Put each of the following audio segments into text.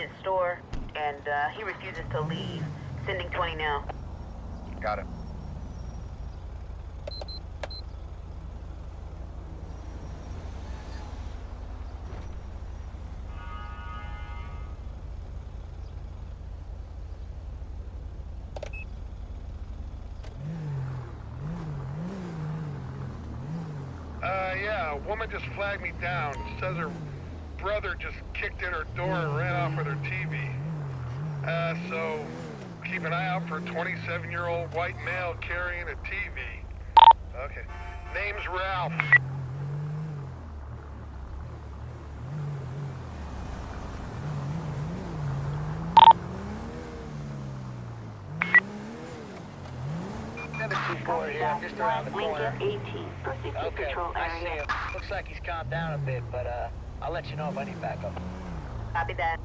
convenience store, and he refuses to leave. Sending 20 now. Got it. Yeah, a woman just flagged me down. Says her brother just kicked in her door and ran off with her TV. So keep an eye out for a 27-year-old white male carrying a TV. Okay. Name's Ralph. Yeah, I'm just around the corner. Lincoln 18. Proceed to Okay, patrol I see area. him. Looks like he's calmed down a bit, but I'll let you know if I need backup. Copy that.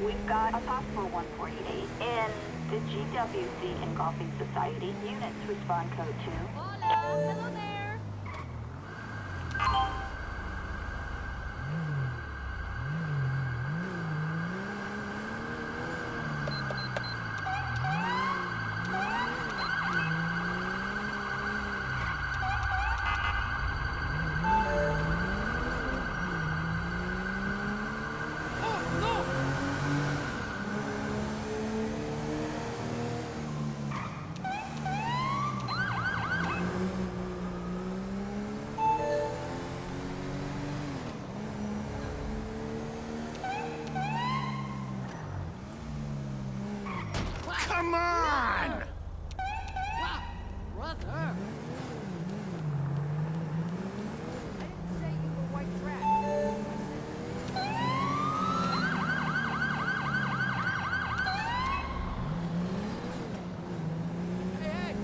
We've got a possible 148 in the GWC Engulfing Society. Units respond code 2. Hello there. Come on! Wow, brother. I didn't say you were white trash. Hey, hey.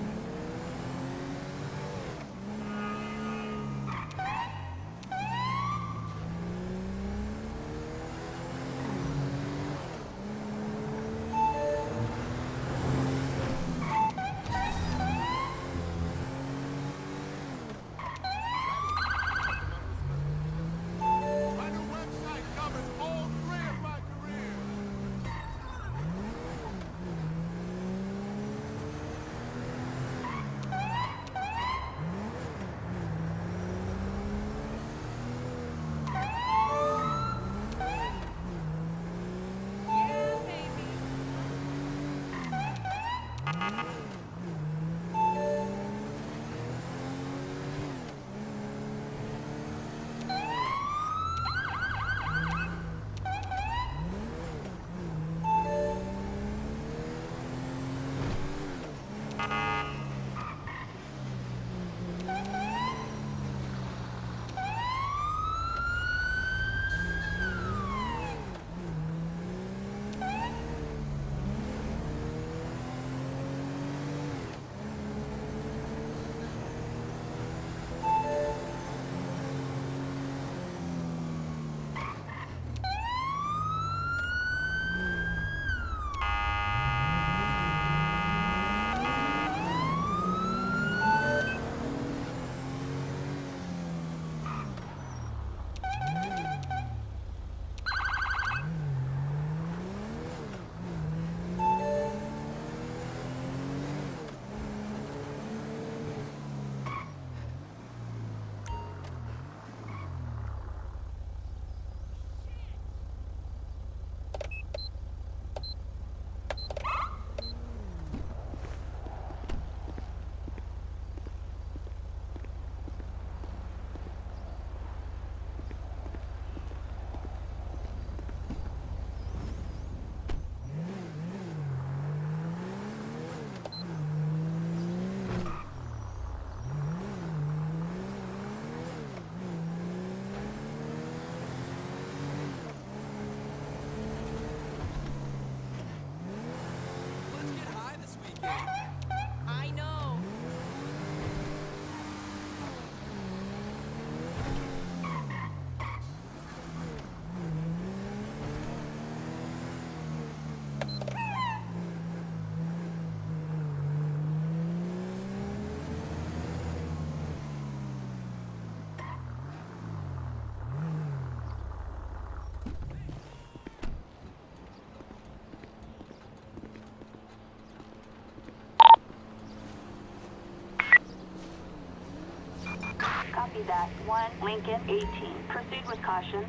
Copy that. 1 Lincoln 18. Proceed with caution.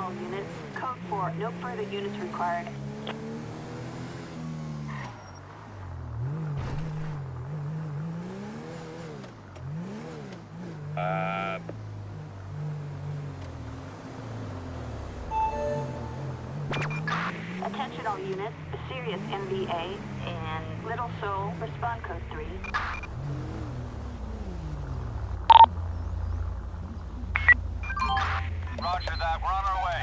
all units. Code 4, no further units required. Attention all units, serious MVA in Little Seoul, respond code 3. Roger that. We're on our way.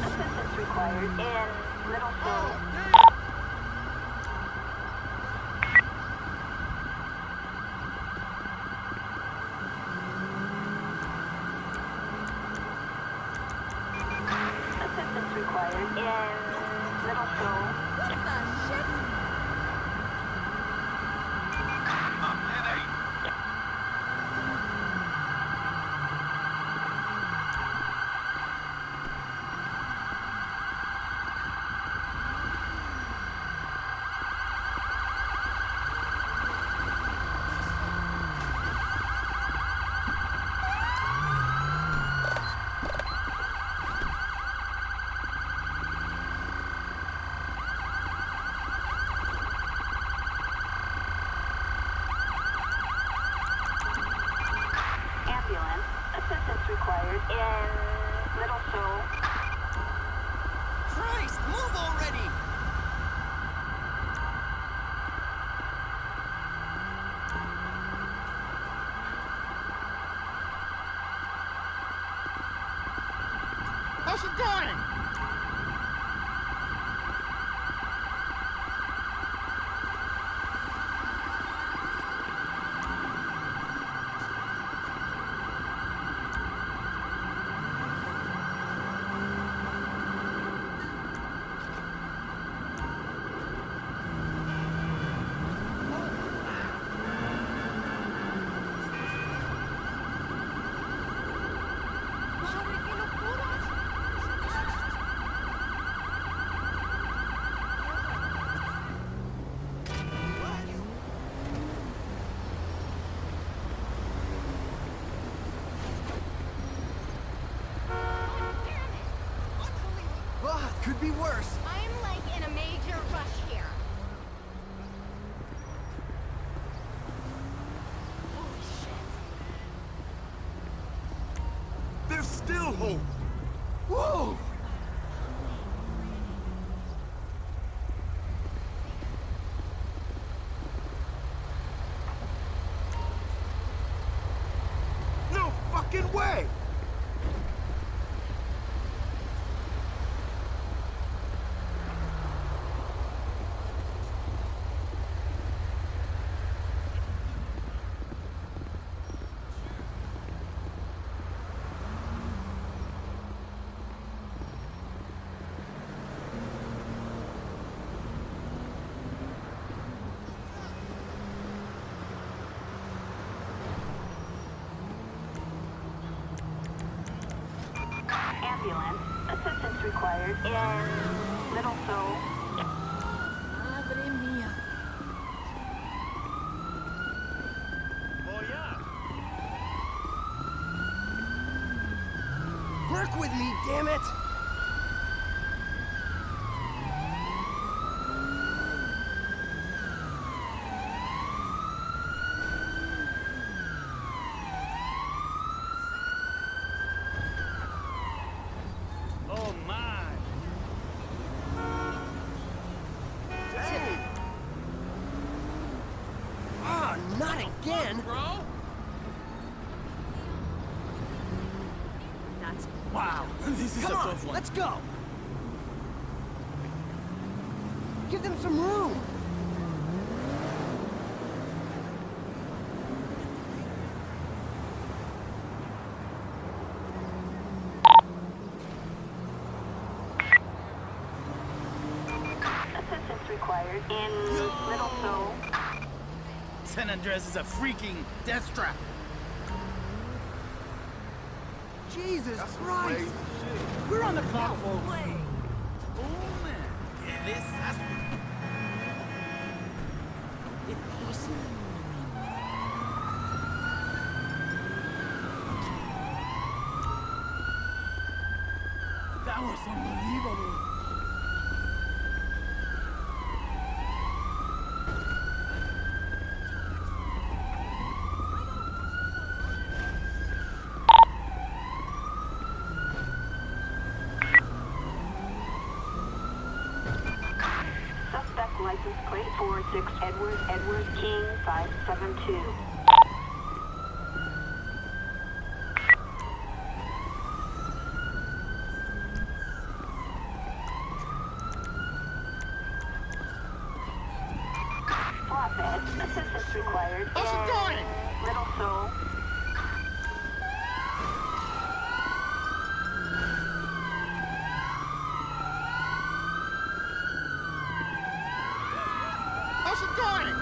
Assistance required in Little Seoul. Assistance required in Little Seoul. What the shit? Ambulance. Assistance required in Little Seoul. Christ, move already! How's it going? Madre, qué locura. Ah, could be worse. I'm like in a major rush here. Holy shit. There's still hope. Whoa! No fucking way! required in Little Seoul. Madre mía. Oh, yeah. Work with me, damn it! Oh, my. Dang. Ah, not again! Bro? That's Wow, this is a tough one. Let's go. Give them some room. Assistance required in Little Seoul. San Andreas is a freaking death trap. Jesus Christ! We're on the clock, folks. Oh, man. ¿Qué desastre? That was unbelievable. Suspect license plate 46 Edward King 572. Flatbed, assistance required How's it going? in Little Seoul. How's it going?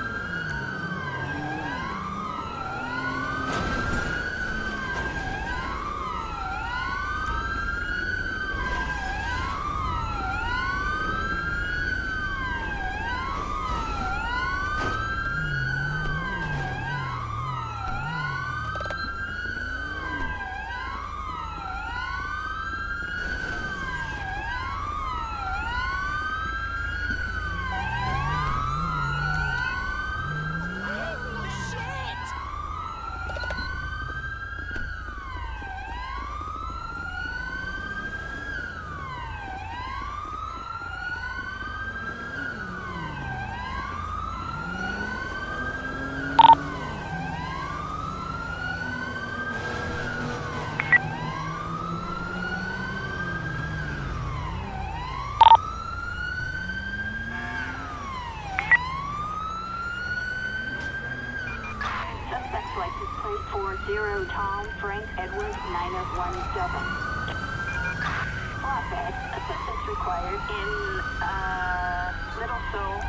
Suspect's license plate 40 Tom Frank Edward 9017. Flatbed, assistance required in Little Seoul.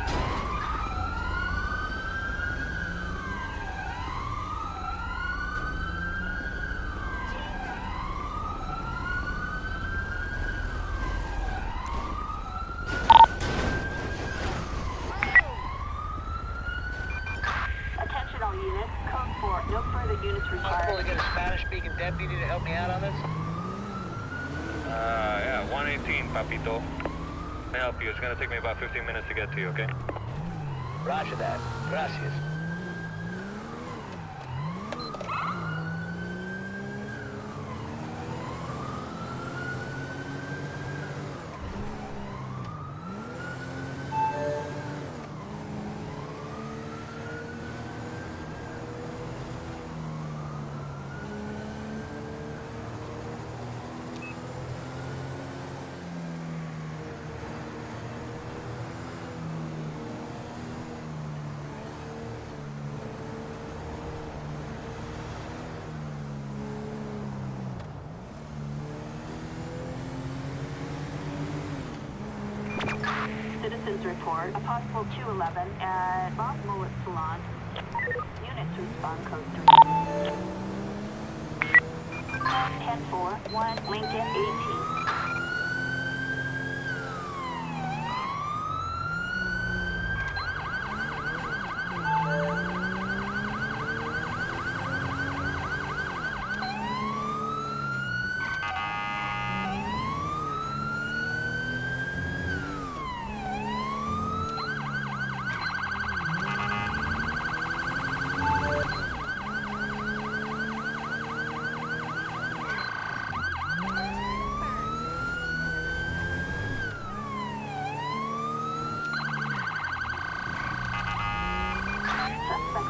Attention all units, code 4, no further units Possible to required. get a Spanish-speaking deputy to help me out on this? Yeah, 118, Papito. Let me help you. It's gonna take me about 15 minutes to get to you, okay? Roger that. Gracias. Citizens report a possible 211 at Bob Mullet Salon. Units respond code 3. 10-4, 1 Lincoln 18.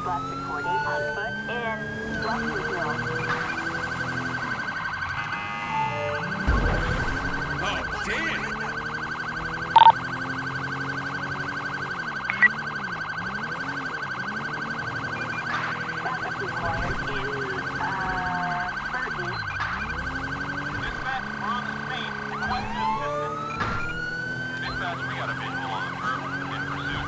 last reporting on foot in Rockford Hill. Oh, damn! Backup required in, Burton. Dispatch, we're on the scene. Requesting assistance. Dispatch, we got a visual on the curb. In pursuit.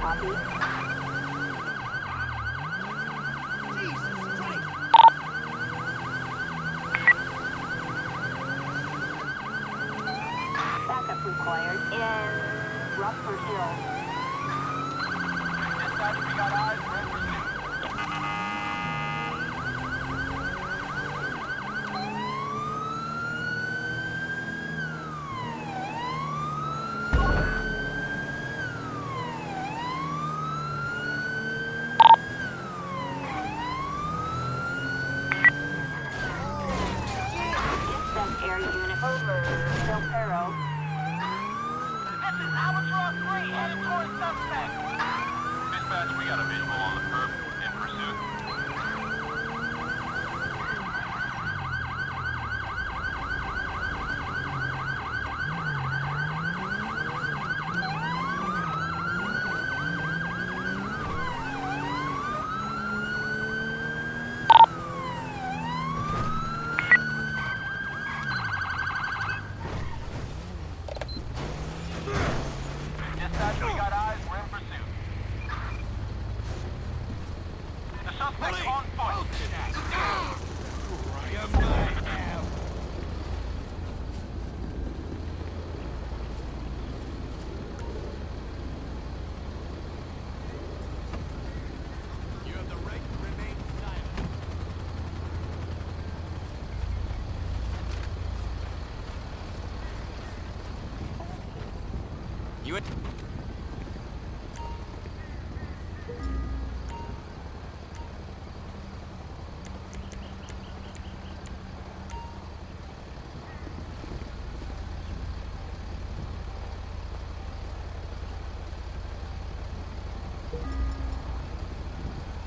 Copy. Jesus Christ! Backup required in Rockford Hill. Dispatch, we got eyes. We're in pursuit. Dispatch air unit over Del Perro. This is Albatross 3, headed towards suspect. Dispatch, we got a visual on the curb. In pursuit. Dispatch, we got eyes. We're in pursuit. The suspect's on foot. You're mine now. You have the right to remain silent. You had...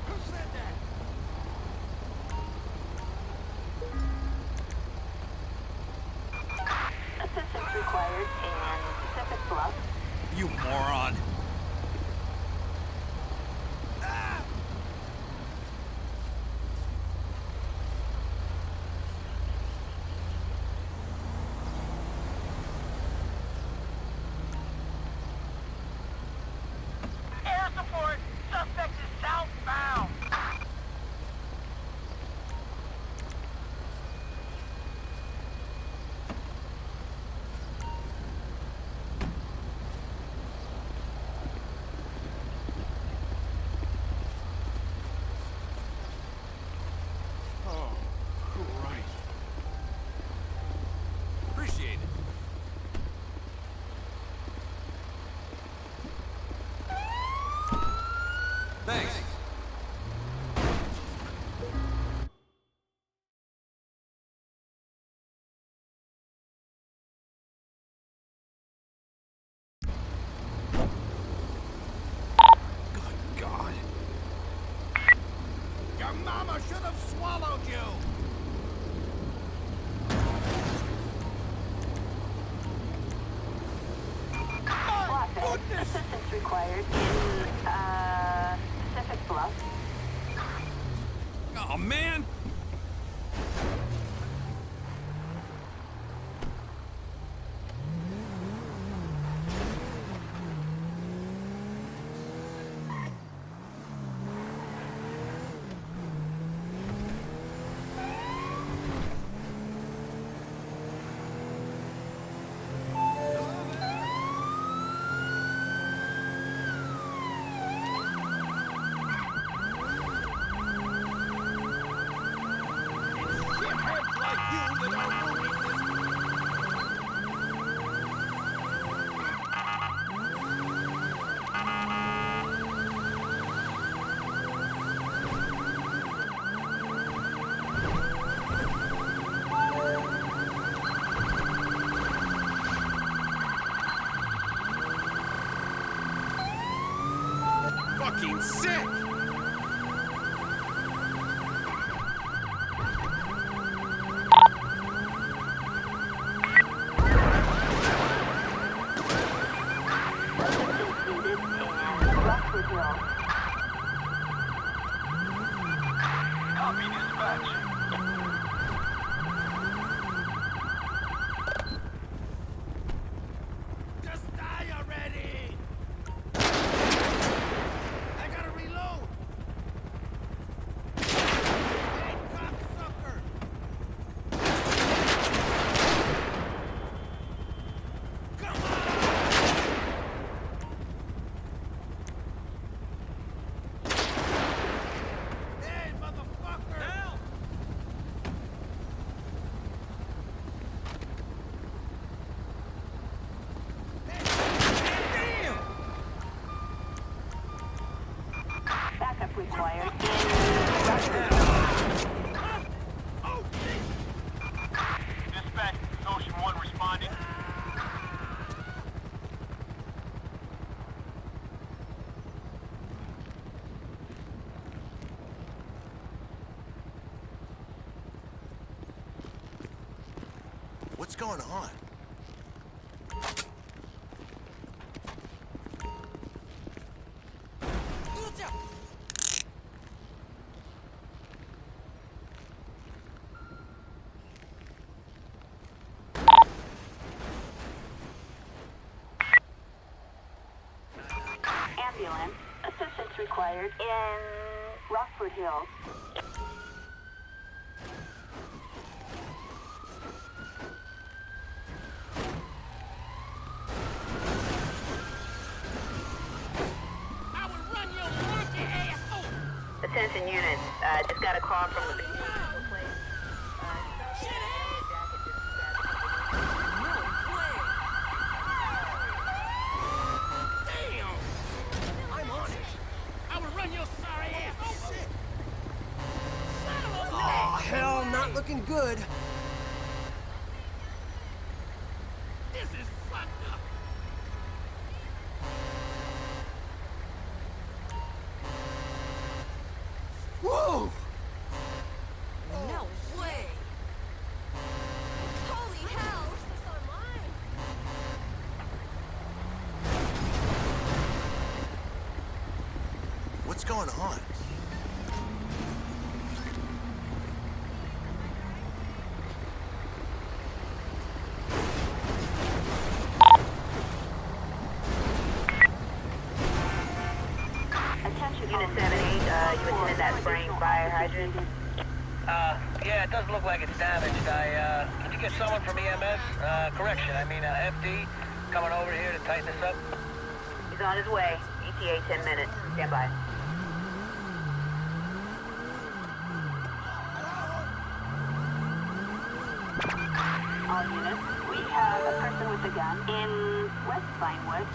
Who said that? Assistance required in Pacific Bluff. You moron! Air support. Suspect is southbound. Oh, Christ. Appreciate it. Thanks. Good God. Your mama should have swallowed you! Blocking. Assistance required in, Pacific Bluff. Oh, man! fucking sick! Rockford Hills. Copy, dispatch. Just die already! I gotta reload! Hey, cocksucker! Come on! Hey, motherfucker! Help! Backup required in Dispatch, Ocean 1 responding. What's going on? ambulance. Assistance required in Rockford Hills. Attention units, just got a call from the... Oh, hell, not looking good. This is fucked up. Whoa! No way! Holy hell! What's this online? What's going on? Attention Unit 78, you attended that spraying fire hydrant? Yeah, it does look like it's damaged. Can you get someone from EMS? Correction, I mean, FD coming over here to tighten this up? He's on his way. ETA 10 minutes. Stand by. All units, we have a person with a gun in West Vinewood.